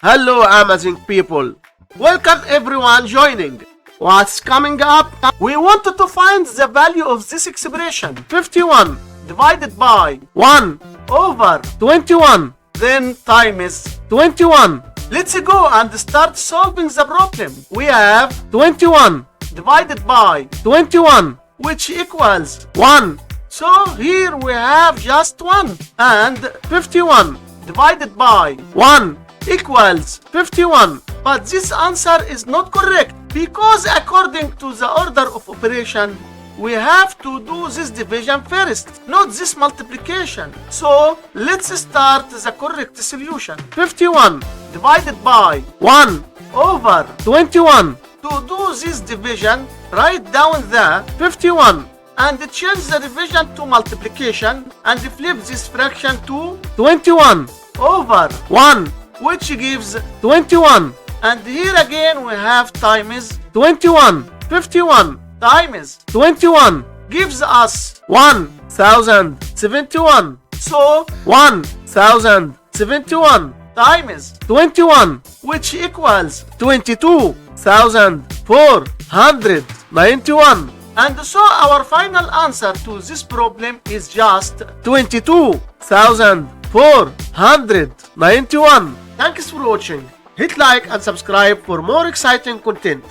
Hello amazing people. Welcome everyone joining. What's coming up? We wanted to find the value of this expression 51 divided by 1 over 21 then times 21. Let's go and start solving the problem. We have 21 divided by 21 which equals 1. So here we have just 1 and 51 divided by 1 equals 51. But this answer is not correct because according to the order of operation we have to do this division first, not this multiplication. So let's start the correct solution. 51 divided by 1 over 21. To do this division, write down the 51 and change the division to multiplication and flip this fraction to 21 over 1 which gives 21. And here again we have times 21. 51 times 21 gives us 1071. So 1071 times 21 which equals 22,491. And so our final answer to this problem is just 22,491. Thanks for watching. Hit like and subscribe for more exciting content.